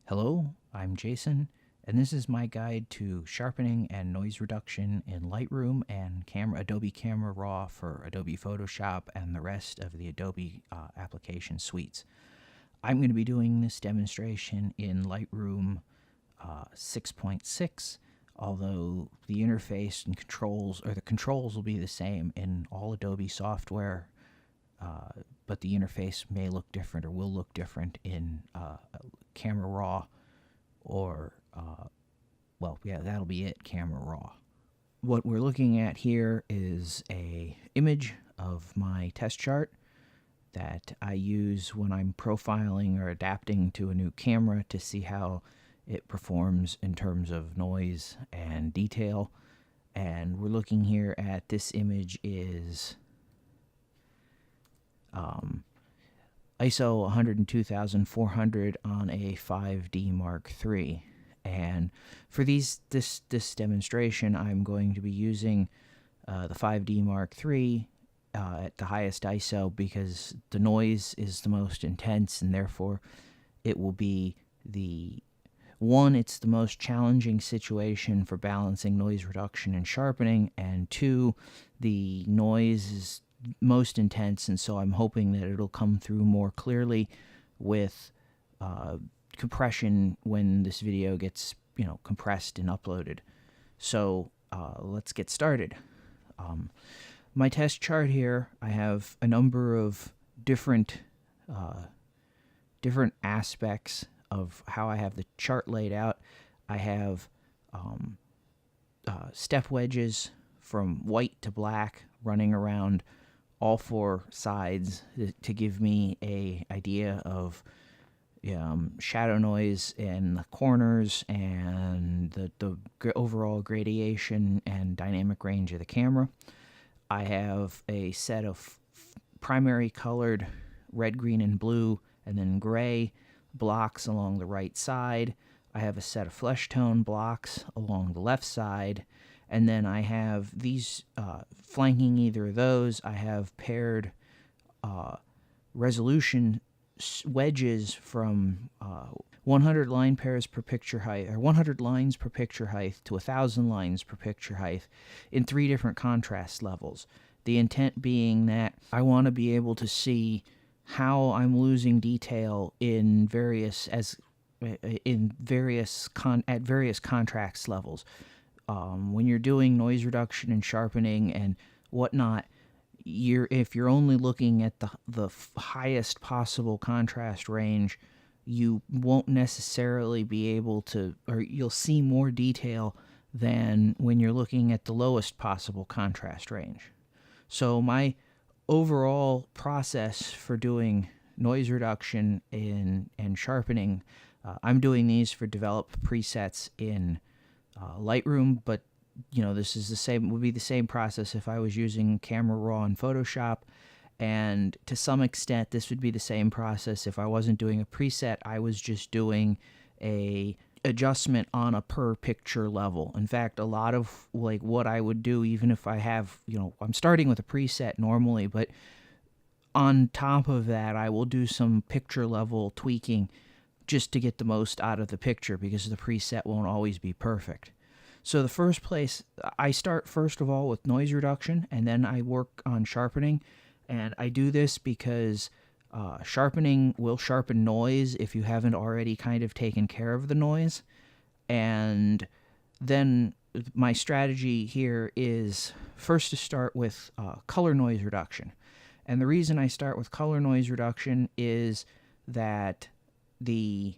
Hello, I'm Jason, and this is my guide to sharpening and noise reduction in Lightroom and Adobe Camera Raw for Adobe Photoshop and the rest of the Adobe application suites. I'm going to be doing this demonstration in Lightroom 6.6, although the interface and the controls will be the same in all Adobe software, but the interface may look different or will look different in Camera Raw or, that'll be it, Camera Raw. What we're looking at here is a image of my test chart that I use when I'm profiling or adapting to a new camera to see how it performs in terms of noise and detail. And we're looking here at this image is ISO 102,400 on a 5D Mark III. And for this demonstration, I'm going to be using the 5D Mark III at the highest ISO because the noise is the most intense, and therefore it will be it's the most challenging situation for balancing noise reduction and sharpening, and two, the noise is most intense, and so I'm hoping that it'll come through more clearly with compression when this video gets compressed and uploaded. So let's get started. My test chart here, I have a number of different aspects of how I have the chart laid out. I have step wedges from white to black running around all four sides to give me a idea of shadow noise in the corners and the overall gradation and dynamic range of the camera. I have a set of primary colored red, green, and blue, and then gray blocks along the right side. I have a set of flesh tone blocks along the left side. And then I have these flanking either of those. I have paired resolution wedges from 100 line pairs per picture height, or 100 lines per picture height to 1,000 lines per picture height in 3 different contrast levels. The intent being that I want to be able to see how I'm losing detail at various contrast levels. When you're doing noise reduction and sharpening and whatnot, if you're only looking at the highest possible contrast range, you won't necessarily be able to, or you'll see more detail than when you're looking at the lowest possible contrast range. So my overall process for doing noise reduction and sharpening, I'm doing these for developed presets in Lightroom, but this is would be the same process if I was using Camera Raw and Photoshop, and to some extent this would be the same process if I wasn't doing a preset. I was just doing a adjustment on a per picture level. In fact, a lot of what I would do, even if I have, I'm starting with a preset normally, but on top of that I will do some picture level tweaking just to get the most out of the picture, because the preset won't always be perfect. So the first place, I start first of all with noise reduction, and then I work on sharpening. And I do this because sharpening will sharpen noise if you haven't already kind of taken care of the noise. And then my strategy here is first to start with color noise reduction. And the reason I start with color noise reduction is that the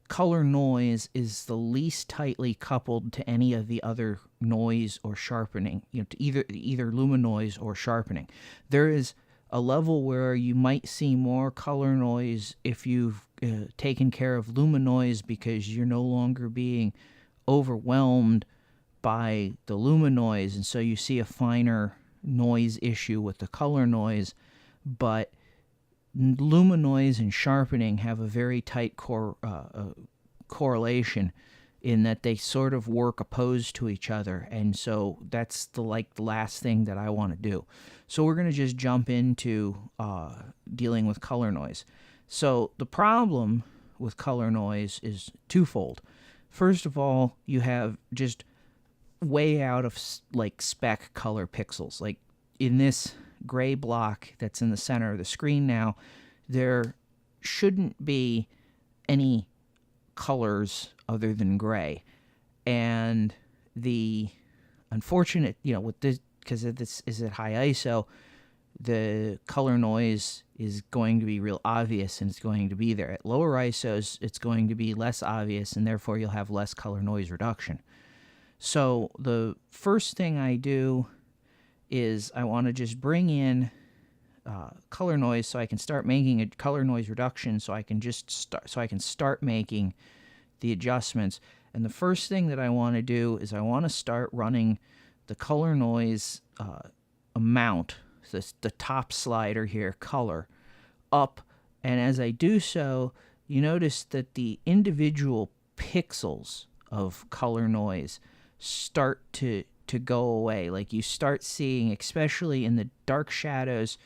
color noise is the least tightly coupled to any of the other noise or sharpening, to either luminoise or sharpening. There is a level where you might see more color noise if you've taken care of luminoise, because you're no longer being overwhelmed by the luminoise, and so you see a finer noise issue with the color noise. But luminoise and sharpening have a very tight correlation in that they sort of work opposed to each other, and so that's the last thing that I want to do. So we're going to just jump into dealing with color noise. So the problem with color noise is twofold. First of all, you have just way out of like spec color pixels. Like in this gray block that's in the center of the screen now, there shouldn't be any colors other than gray. And the unfortunate, with this, because this is at high ISO, the color noise is going to be real obvious and it's going to be there. At lower ISOs, it's going to be less obvious and therefore you'll have less color noise reduction. So the first thing I do is I want to just bring in color noise so I can start making a color noise reduction so I can start making the adjustments. And the first thing that I want to do is I want to start running the color noise amount, the top slider here, color, up. And as I do so, you notice that the individual pixels of color noise start to go away. Like you start seeing, especially in the dark shadows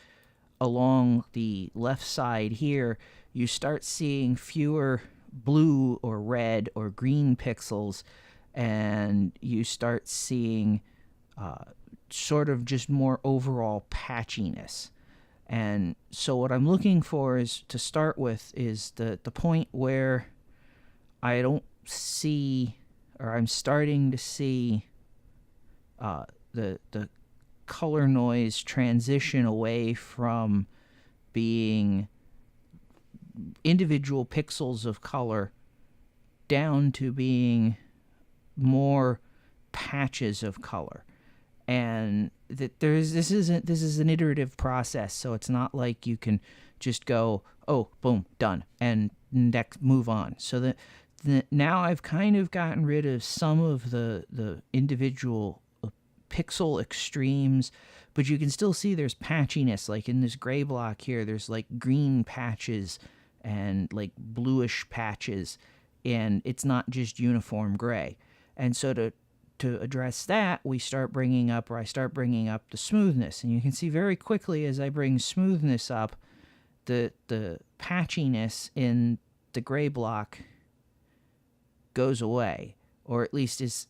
along the left side here, you start seeing fewer blue or red or green pixels, and you start seeing sort of just more overall patchiness. And so what I'm looking for is, to start with, is the point where I don't see, or I'm starting to see the color noise transition away from being individual pixels of color down to being more patches of color. And that this is an iterative process, so it's not like you can just go, oh, boom, done, and next move on. So that now I've kind of gotten rid of some of the individual pixel extremes, but you can still see there's patchiness. Like in this gray block here, there's like green patches and like bluish patches, and it's not just uniform gray. And so to address that, I start bringing up the smoothness. And you can see very quickly as I bring smoothness up, the patchiness in the gray block goes away, or at least is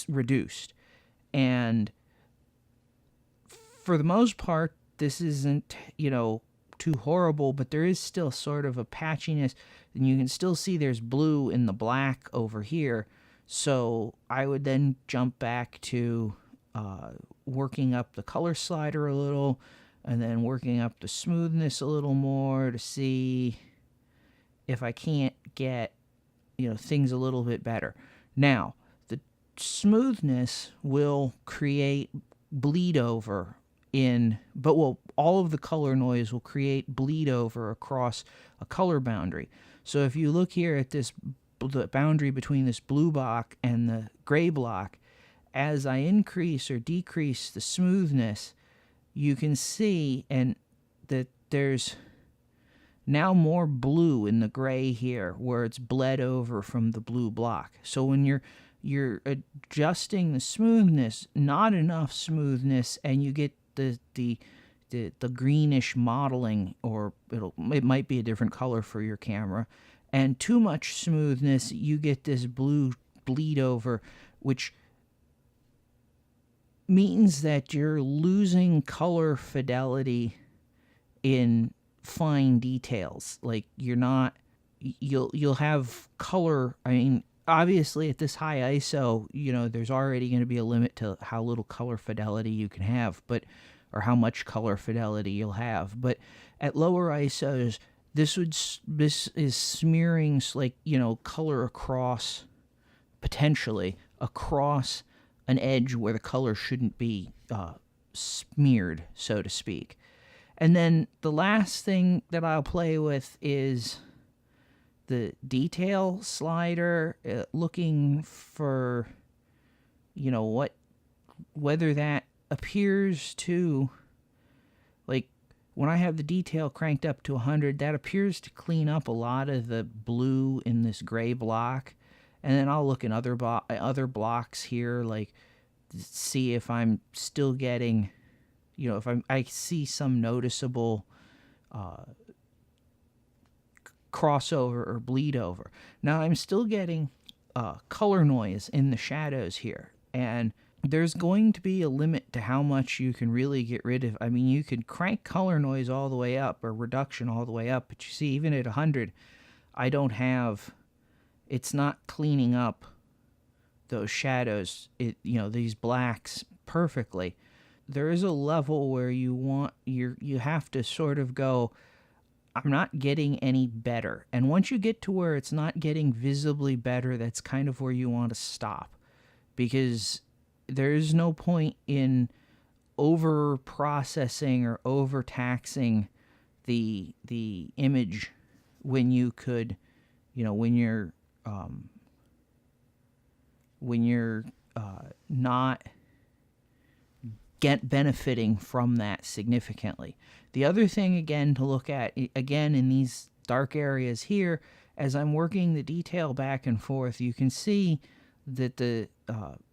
reduced. And for the most part, this isn't, too horrible, but there is still sort of a patchiness, and you can still see there's blue in the black over here. So I would then jump back to working up the color slider a little, and then working up the smoothness a little more to see if I can't get, things a little bit better. Now, the smoothness will create bleed over all of the color noise will create bleed over across a color boundary. So if you look here at the boundary between this blue block and the gray block, as I increase or decrease the smoothness, you can see that there's now more blue in the gray here where it's bled over from the blue block. So when you're adjusting the smoothness, not enough smoothness, and you get the greenish modeling, or it might be a different color for your camera, and too much smoothness, you get this blue bleed over, which means that you're losing color fidelity in fine details. Like you'll have color. I mean, obviously at this high ISO, there's already going to be a limit to how little color fidelity you can have, or how much color fidelity you'll have. But at lower ISOs, this is smearing, like, color potentially across an edge where the color shouldn't be smeared, so to speak. And then the last thing that I'll play with is the detail slider, looking for, whether that appears to, like, when I have the detail cranked up to 100, that appears to clean up a lot of the blue in this gray block. And then I'll look in other blocks here, like, see if I'm still getting, if I see some noticeable crossover or bleed over. Now I'm still getting color noise in the shadows here, and there's going to be a limit to how much you can really get rid of. I mean, you could crank color noise all the way up, or reduction all the way up, but you see, even at 100, I don't have, it's not cleaning up those shadows, these blacks perfectly. There is a level where you have to sort of go, I'm not getting any better. And once you get to where it's not getting visibly better, that's kind of where you want to stop, because there is no point in over processing or overtaxing the image when you could, when you're not benefiting from that significantly. The other thing, again, to look at, again, in these dark areas here, as I'm working the detail back and forth, you can see that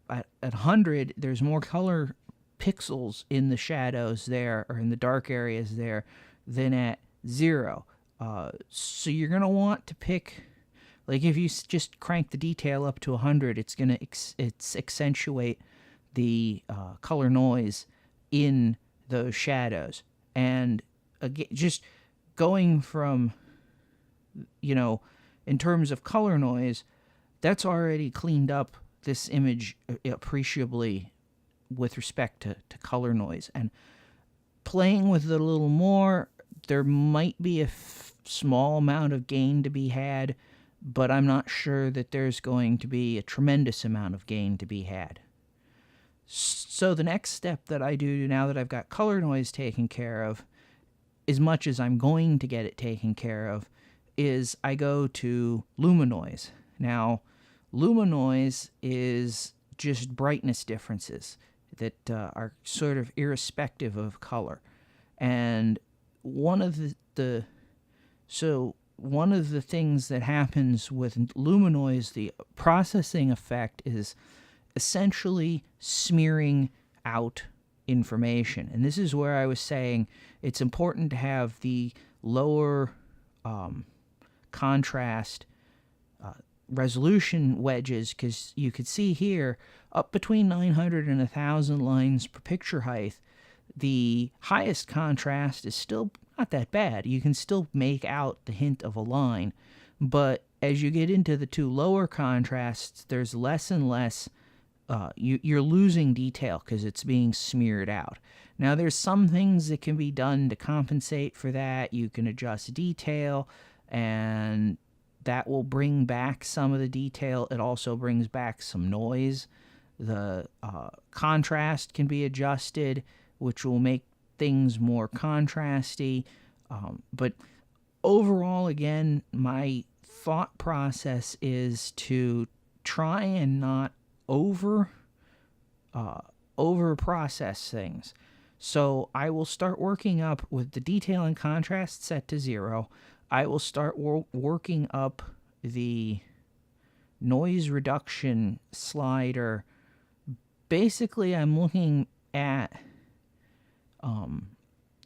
at 100, there's more color pixels in the shadows there, or in the dark areas there, than at 0. So you're going to want to pick, like if you just crank the detail up to 100, it's going to accentuate the color noise in those shadows. And again, just going from, in terms of color noise, that's already cleaned up this image appreciably with respect to color noise. And playing with it a little more, there might be a small amount of gain to be had, but I'm not sure that there's going to be a tremendous amount of gain to be had. So the next step that I do now that I've got color noise taken care of, as much as I'm going to get it taken care of, is I go to luminoise. Now, luminoise is just brightness differences that are sort of irrespective of color. And one of the things that happens with luminoise, the processing effect, is essentially smearing out information. And this is where I was saying it's important to have the lower contrast resolution wedges, because you could see here up between 900 and 1,000 lines per picture height, the highest contrast is still not that bad. You can still make out the hint of a line, but as you get into the two lower contrasts, there's less and less. You're losing detail because it's being smeared out. Now, there's some things that can be done to compensate for that. You can adjust detail, and that will bring back some of the detail. It also brings back some noise. The contrast can be adjusted, which will make things more contrasty. But overall, again, my thought process is to try and not over process things. So I will start working up with the detail and contrast set to 0. I will start working up the noise reduction slider. Basically, I'm looking at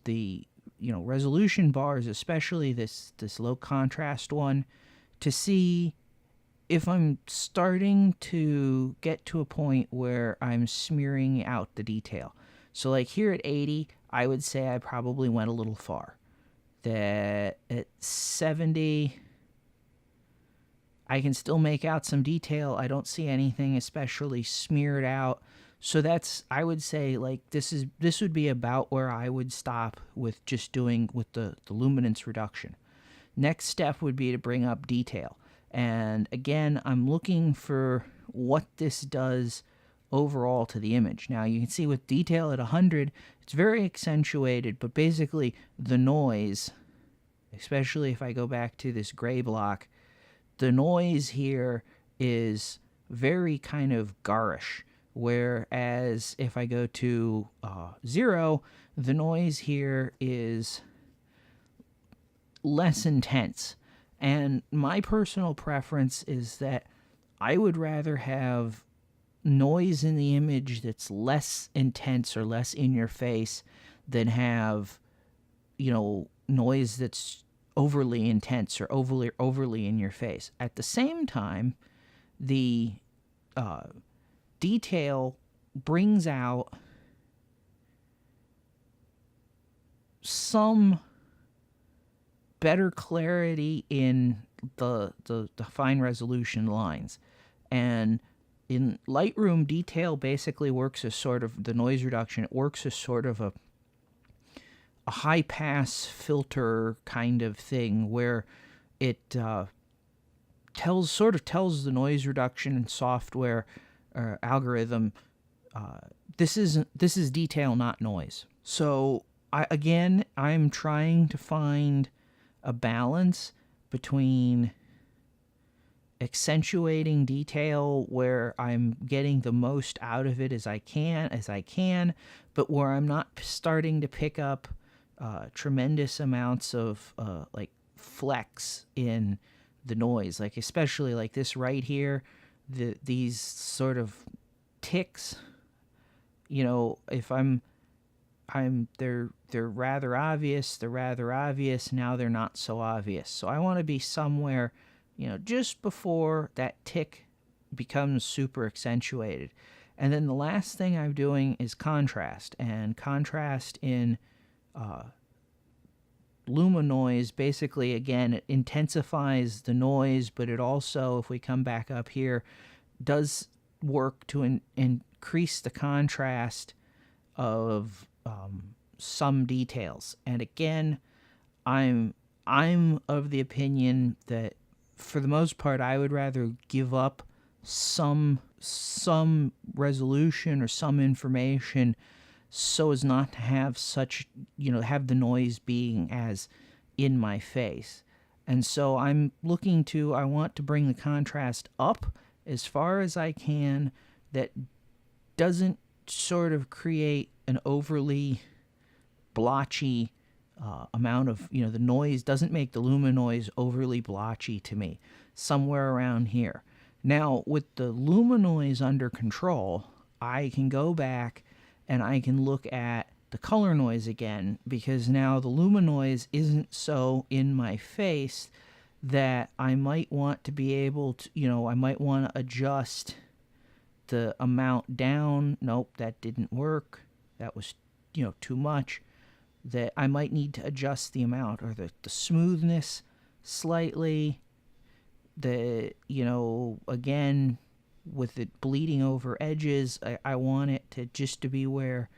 the resolution bars, especially this low contrast one, to see if I'm starting to get to a point where I'm smearing out the detail. So like here at 80, I would say I probably went a little far. That at 70, I can still make out some detail. I don't see anything especially smeared out. So that's, I would say, like, this would be about where I would stop with just doing with the luminance reduction. Next step would be to bring up detail. And again, I'm looking for what this does overall to the image. Now, you can see with detail at 100, it's very accentuated, but basically the noise, especially if I go back to this gray block, the noise here is very kind of garish. Whereas if I go to 0, the noise here is less intense. And my personal preference is that I would rather have noise in the image that's less intense or less in your face than have, noise that's overly intense or overly in your face. At the same time, the detail brings out some better clarity in the fine resolution lines. And in Lightroom, detail basically works as sort of the noise reduction. It works as sort of a high pass filter kind of thing where it tells the noise reduction software algorithm this is detail, not noise. So I'm trying to find a balance between accentuating detail where I'm getting the most out of it as I can, but where I'm not starting to pick up tremendous amounts of like flex in the noise, like especially like this right here, these sort of ticks. You know, if they're rather obvious. Now they're not so obvious. So I want to be somewhere, you know, just before that tick becomes super accentuated. And then the last thing I'm doing is contrast. And contrast in luminoise, basically, again, it intensifies the noise, but it also, if we come back up here, does work to increase the contrast of some details. And again, I'm of the opinion that for the most part, I would rather give up some resolution or some information so as not to have such, you know, have the noise being as in my face. And so I want to bring the contrast up as far as I can that doesn't sort of create an overly blotchy amount of, you know, the noise doesn't make the luminoise overly blotchy to me, somewhere around here. Now, with the luminoise under control, I can go back and I can look at the color noise again, because now the luminoise isn't so in my face that I might want to be able to, you know, I might want to adjust the amount down. Nope, that didn't work. That was, you know, too much. That I might need to adjust the amount or the smoothness slightly. The, you know, again, with it bleeding over edges, I want it to just to be where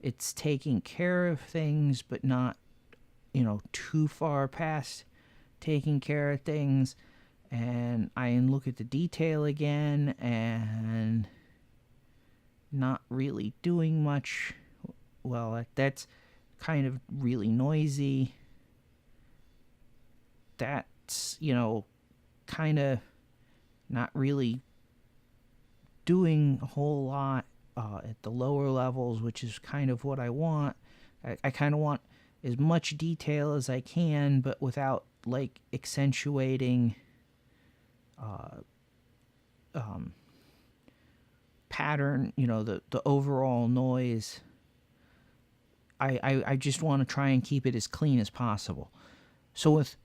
it's taking care of things, but not, you know, too far past taking care of things. And I can look at the detail again and not really doing much. Well, that's kind of really noisy. That's, you know, kind of not really doing a whole lot at the lower levels, which is kind of what I want. I kind of want as much detail as I can, but without like accentuating pattern, you know, the overall noise. I just want to try and keep it as clean as possible. So with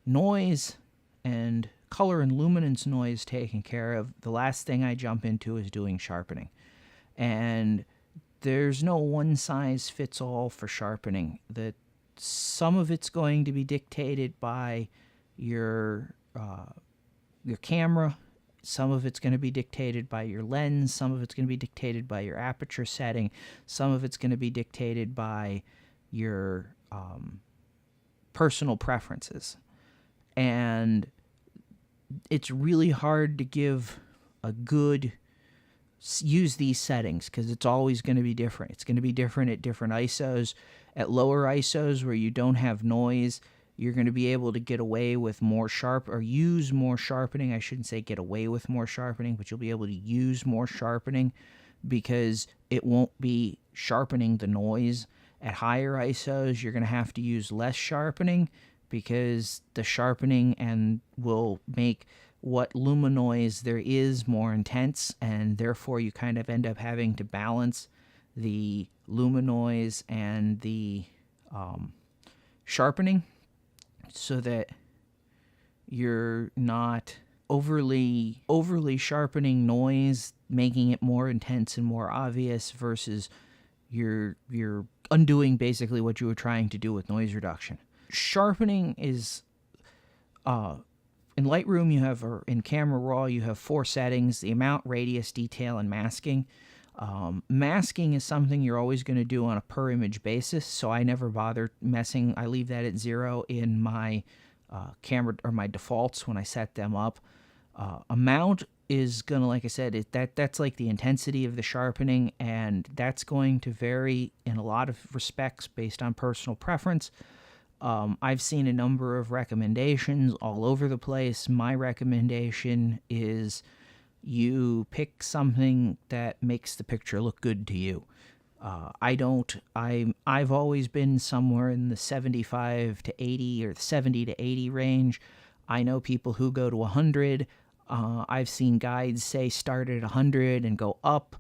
noise and color and luminance noise taken care of, the last thing I jump into is doing sharpening. And there's no one size fits all for sharpening. That some of it's going to be dictated by your camera. Some of it's going to be dictated by your lens. Some of it's going to be dictated by your aperture setting. Some of it's going to be dictated by your personal preferences. And it's really hard to give a good use these settings because it's always going to be different. It's going to be different at different ISOs. At lower ISOs where you don't have noise, you're going to be able to get away with more use more sharpening. I shouldn't say get away with more sharpening, but you'll be able to use more sharpening because it won't be sharpening the noise. At higher ISOs, you're going to have to use less sharpening because the sharpening and will make what luminoise there is more intense, and therefore you kind of end up having to balance the luminoise and the sharpening. so that you're not overly sharpening noise, making it more intense and more obvious, versus you're undoing basically what you were trying to do with noise reduction. Sharpening is in Lightroom you have, or in Camera Raw, you have 4 settings: the amount, radius, detail, and masking. Masking is something you're always going to do on a per image basis, so I never bother messing. I leave that at 0 in my camera, or my defaults when I set them up. Amount is going to, like I said, that's like the intensity of the sharpening, and that's going to vary in a lot of respects based on personal preference. I've seen a number of recommendations all over the place. My recommendation is you pick something that makes the picture look good to you. I've always been somewhere in the 75 to 80 or 70 to 80 range. I know people who go to 100. I've seen guides say start at 100 and go up.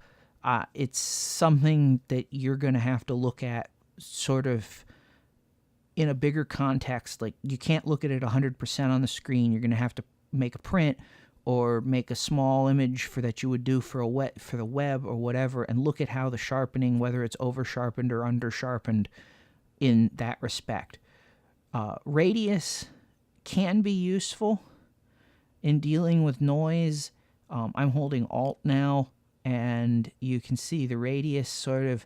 It's something that you're going to have to look at sort of in a bigger context. Like, you can't look at it 100% on the screen. You're going to have to make a print or make a small image for that you would do for the web or whatever, and look at how the sharpening, whether it's over sharpened or under sharpened, in that respect. Radius can be useful in dealing with noise. I'm holding Alt now, and you can see the radius sort of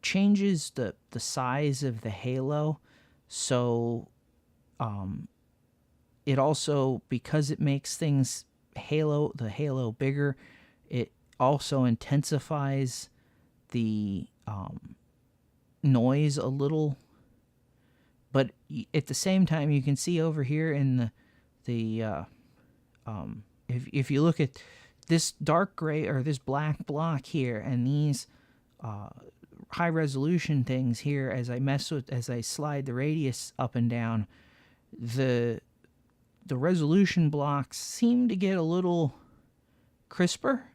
changes the size of the halo. So it also, because it makes things the halo bigger, it also intensifies the noise a little. But at the same time, you can see over here in if you look at this dark gray or this black block here, and these high resolution things here, as I slide the radius up and down, the resolution blocks seem to get a little crisper,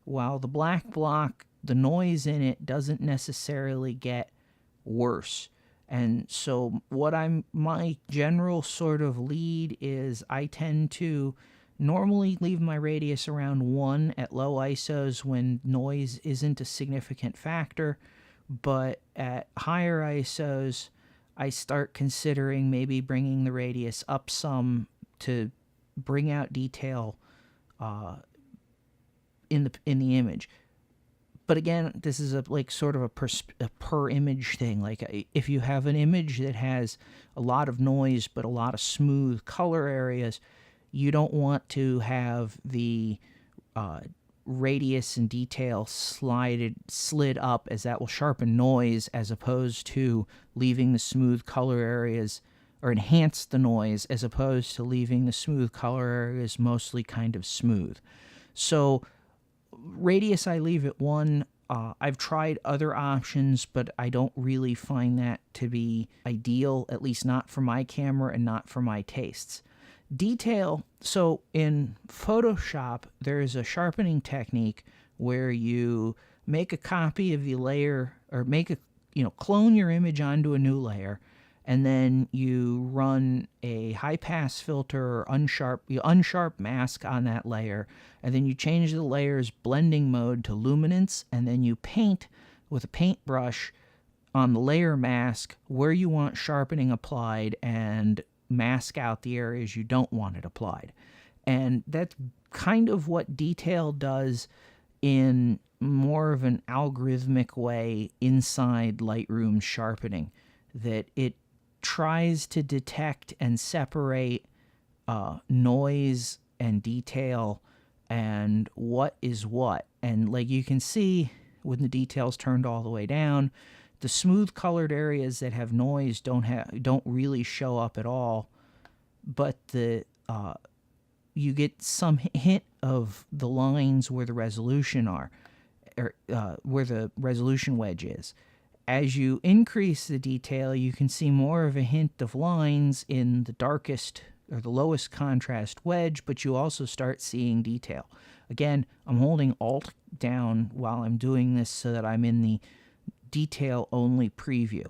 while the black block, the noise in it doesn't necessarily get worse. And so my general sort of lead is, I tend to normally leave my radius around 1 at low ISOs when noise isn't a significant factor, but at higher ISOs, I start considering maybe bringing the radius up some to bring out detail in the image. But again, this is sort of a per image thing. Like, if you have an image that has a lot of noise but a lot of smooth color areas, you don't want to have the radius and detail slid up, as that will sharpen noise, as opposed to leaving the smooth color areas, or enhance the noise, as opposed to leaving the smooth color areas mostly kind of smooth. So radius I leave at 1. I've tried other options, but I don't really find that to be ideal, at least not for my camera and not for my tastes. Detail, so in Photoshop, there's a sharpening technique where you make a copy of the layer, or clone your image onto a new layer, and then you run a high-pass filter or unsharp mask on that layer, and then you change the layer's blending mode to luminance, and then you paint with a paintbrush on the layer mask where you want sharpening applied, and mask out the areas you don't want it applied. And that's kind of what detail does in more of an algorithmic way inside Lightroom sharpening, that it tries to detect and separate noise and detail and what is what. And like you can see, when the detail's turned all the way down, the smooth colored areas that have noise don't really show up at all, but you get some hint of the lines where the resolution are, or where the resolution wedge is. As you increase the detail, you can see more of a hint of lines in the darkest or the lowest contrast wedge, but you also start seeing detail. Again, I'm holding Alt down while I'm doing this so that I'm in the detail only preview.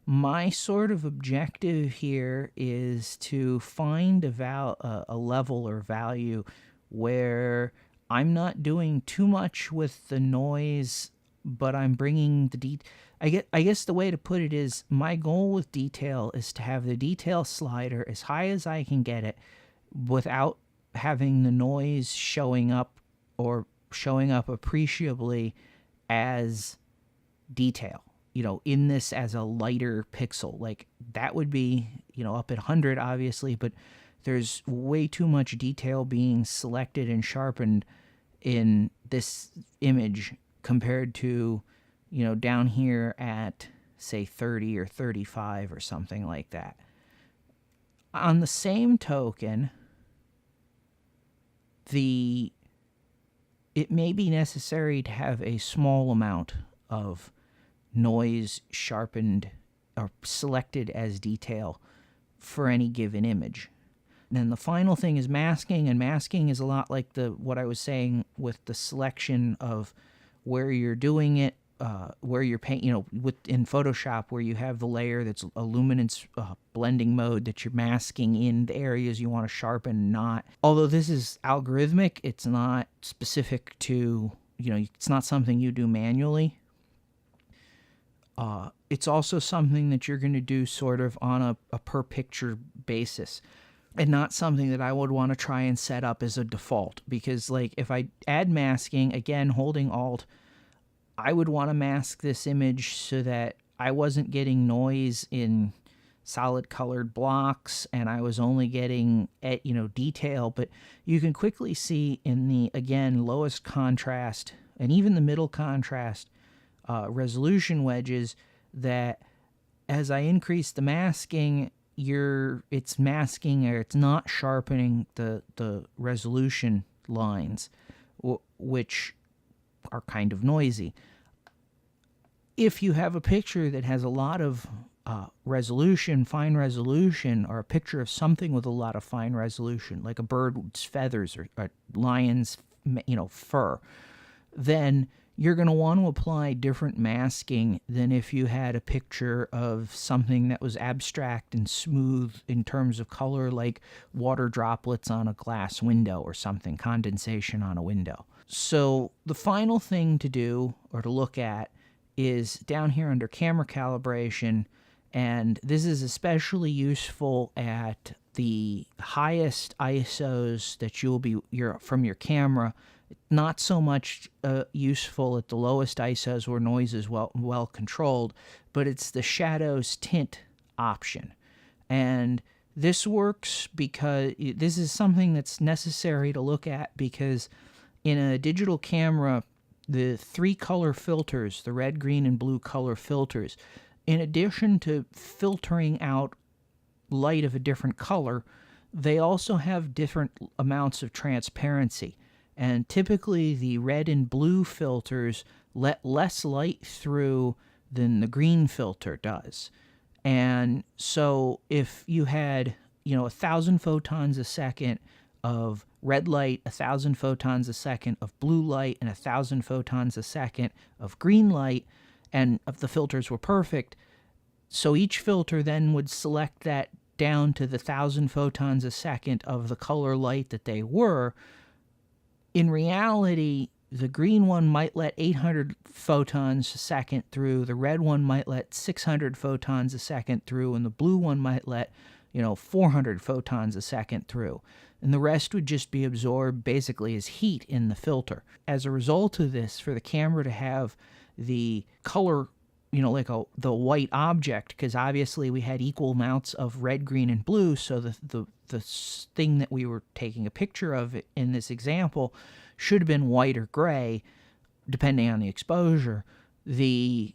My sort of objective here is to find a level or value where I'm not doing too much with the noise, but I'm bringing the I guess the way to put it is my goal with detail is to have the detail slider as high as I can get it without having the noise showing up appreciably as detail, in this as a lighter pixel. Like that would be, up at 100 obviously, but there's way too much detail being selected and sharpened in this image compared to, down here at say 30 or 35 or something like that. On the same token, it may be necessary to have a small amount of noise sharpened or selected as detail for any given image. And then the final thing is masking, and masking is a lot like what I was saying with the selection of where you're doing it, where you're painting, in Photoshop, where you have the layer that's a luminance blending mode that you're masking in the areas you want to sharpen, not. Although this is algorithmic, it's not specific to, it's not something you do manually. It's also something that you're going to do sort of on a per picture basis, and not something that I would want to try and set up as a default, because like if I add masking, again holding Alt, I would want to mask this image so that I wasn't getting noise in solid colored blocks and I was only getting detail. But you can quickly see in the, again, lowest contrast and even the middle contrast resolution wedges that as I increase the masking, it's masking, or it's not sharpening the resolution lines, which are kind of noisy. If you have a picture that has a lot of resolution, fine resolution, or a picture of something with a lot of fine resolution, like a bird's feathers or a lion's fur, then you're going to want to apply different masking than if you had a picture of something that was abstract and smooth in terms of color, like water droplets on a glass window or something, condensation on a window. So the final thing to do or to look at is down here under camera calibration, and this is especially useful at the highest ISOs that you'll be from your camera. Not so much useful at the lowest ISOs where noise is well controlled, but it's the shadows tint option. And this works because this is something that's necessary to look at, because in a digital camera, the 3 color filters, the red, green, and blue color filters, in addition to filtering out light of a different color, they also have different amounts of transparency. And typically the red and blue filters let less light through than the green filter does. And so if you had, 1,000 photons a second of red light, 1,000 photons a second of blue light, and 1,000 photons a second of green light, and if the filters were perfect, so each filter then would select that down to the 1,000 photons a second of the color light that they were. In reality, the green one might let 800 photons a second through, the red one might let 600 photons a second through, and the blue one might let, 400 photons a second through. And the rest would just be absorbed basically as heat in the filter. As a result of this, for the camera to have the color, like the white object, because obviously we had equal amounts of red, green, and blue, so the thing that we were taking a picture of in this example should have been white or gray, depending on the exposure. The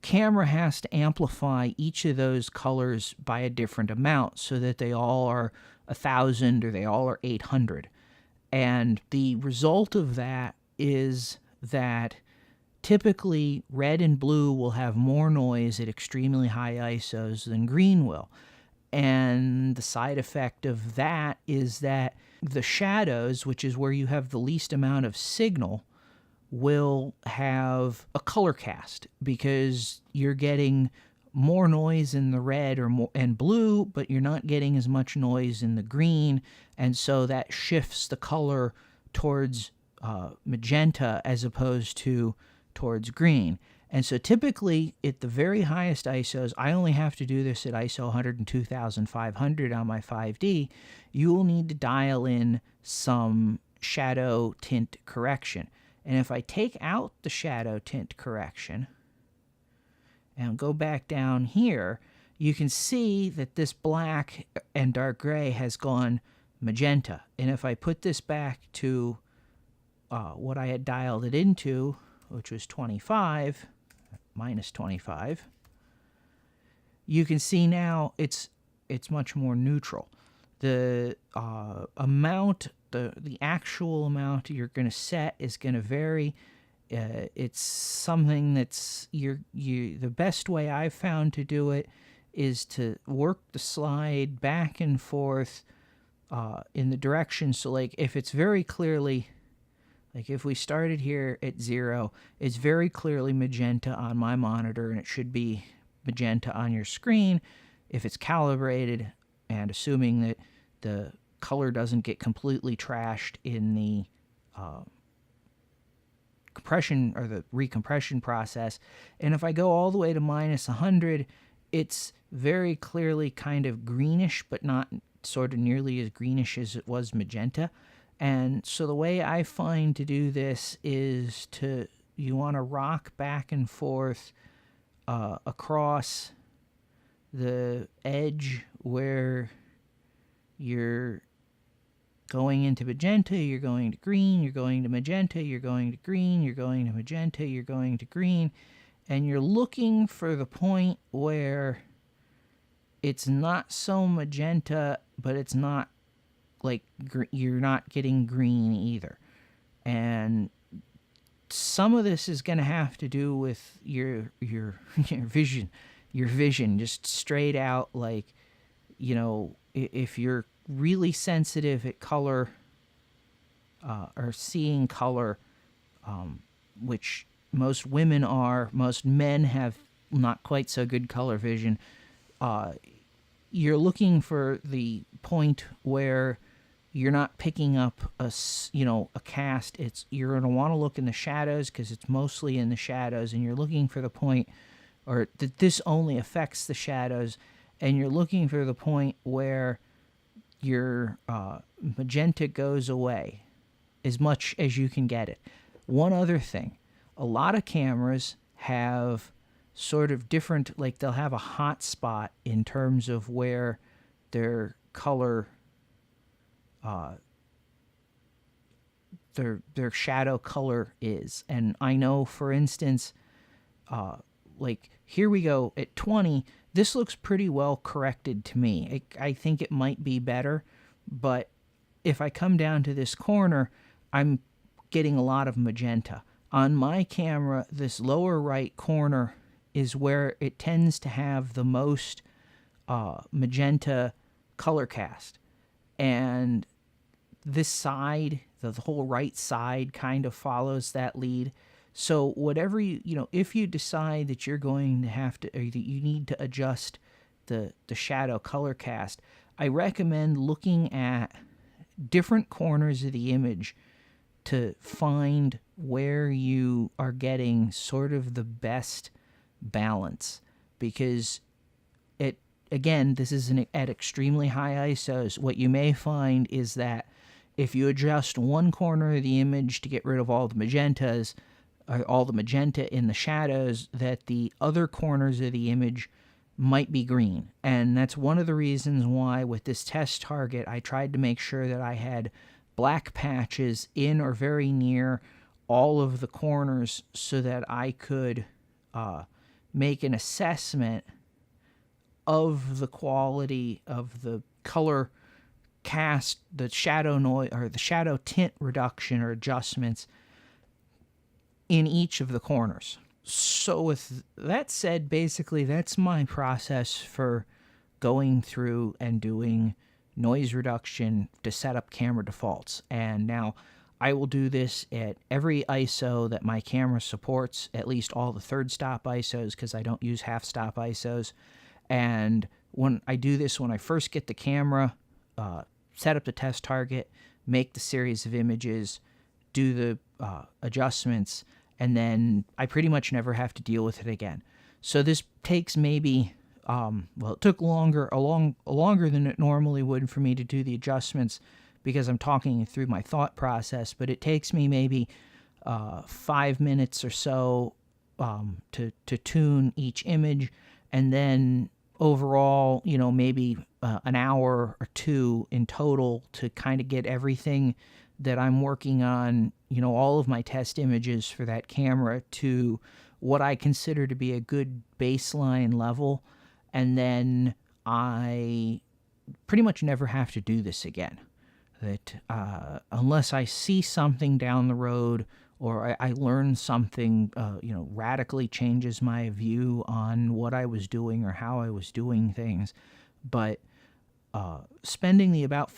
camera has to amplify each of those colors by a different amount so that they all are 1,000 or they all are 800. And the result of that is that typically red and blue will have more noise at extremely high ISOs than green will. And the side effect of that is that the shadows, which is where you have the least amount of signal, will have a color cast because you're getting more noise in the red or more and blue, but you're not getting as much noise in the green, and so that shifts the color towards magenta as opposed to towards green. And so typically at the very highest ISOs, I only have to do this at ISO 102,500 on my 5D, you will need to dial in some shadow tint correction. And if I take out the shadow tint correction and go back down here, you can see that this black and dark gray has gone magenta. And if I put this back to what I had dialed it into, which was 25, minus 25, you can see now it's much more neutral. The amount, the actual amount you're going to set is going to vary. It's something that's the best way I've found to do it is to work the slide back and forth in the direction. So like if it's very clearly, like if we started here at 0, it's very clearly magenta on my monitor, and it should be magenta on your screen. If it's calibrated, and assuming that the color doesn't get completely trashed in the compression or the recompression process. And if I go all the way to minus 100, it's very clearly kind of greenish, but not sort of nearly as greenish as it was magenta. And so the way I find to do this is you want to rock back and forth across the edge where you're going into magenta, you're going to green, you're going to magenta, you're going to green, you're going to magenta, you're going to green, and you're looking for the point where it's not so magenta, but it's not like you're not getting green either. And some of this is going to have to do with your vision, just straight out. Like, you know, if you're really sensitive at color or seeing color, which most women are, most men have not quite so good color vision, you're looking for the point where you're not picking up a cast. You're going to want to look in the shadows because it's mostly in the shadows, and you're looking for the point, or that this only affects the shadows, and you're looking for the point where your magenta goes away as much as you can get it. One other thing, a lot of cameras have sort of different, like they'll have a hot spot in terms of where their color, their shadow color is. And I know, for instance, like here we go at 20, this looks pretty well corrected to me. I think it might be better, but if I come down to this corner, I'm getting a lot of magenta. On my camera, this lower right corner is where it tends to have the most magenta color cast. And this side, the whole right side, kind of follows that lead. So whatever if you decide that you're going to have to, or that you need to adjust the shadow color cast, I recommend looking at different corners of the image to find where you are getting sort of the best balance. Because this is at extremely high ISOs. What you may find is that if you adjust one corner of the image to get rid of all the magentas, or all the magenta in the shadows, that the other corners of the image might be green. And that's one of the reasons why with this test target, I tried to make sure that I had black patches in or very near all of the corners so that I could make an assessment of the quality of the color cast, the shadow noise, or the shadow tint reduction or adjustments in each of the corners. So with that said, basically that's my process for going through and doing noise reduction to set up camera defaults. And now I will do this at every ISO that my camera supports, at least all the third stop ISOs, because I don't use half stop ISOs. And when I do this, when I first get the camera, set up the test target, make the series of images, do the adjustments, and then I pretty much never have to deal with it again. So this takes maybe, it took longer than it normally would for me to do the adjustments, because I'm talking through my thought process, but it takes me maybe 5 minutes or so to tune each image, and then overall, maybe an hour or two in total to kind of get everything that I'm working on, all of my test images for that camera to what I consider to be a good baseline level, and then I pretty much never have to do this again. That unless I see something down the road, or I learn something, radically changes my view on what I was doing or how I was doing things. But spending about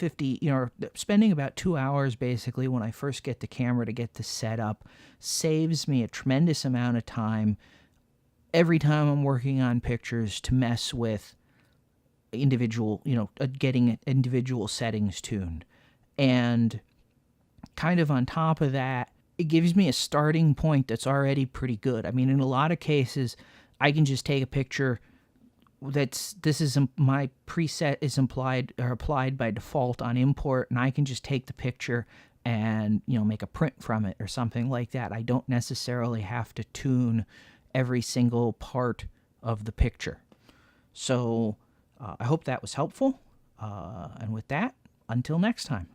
2 hours basically when I first get the camera to get the setup saves me a tremendous amount of time every time I'm working on pictures to mess with individual, getting individual settings tuned. And kind of on top of that, it gives me a starting point that's already pretty good. I mean, in a lot of cases, I can just take a picture my preset is applied by default on import, and I can just take the picture and make a print from it or something like that. I don't necessarily have to tune every single part of the picture. So I hope that was helpful. And with that, until next time.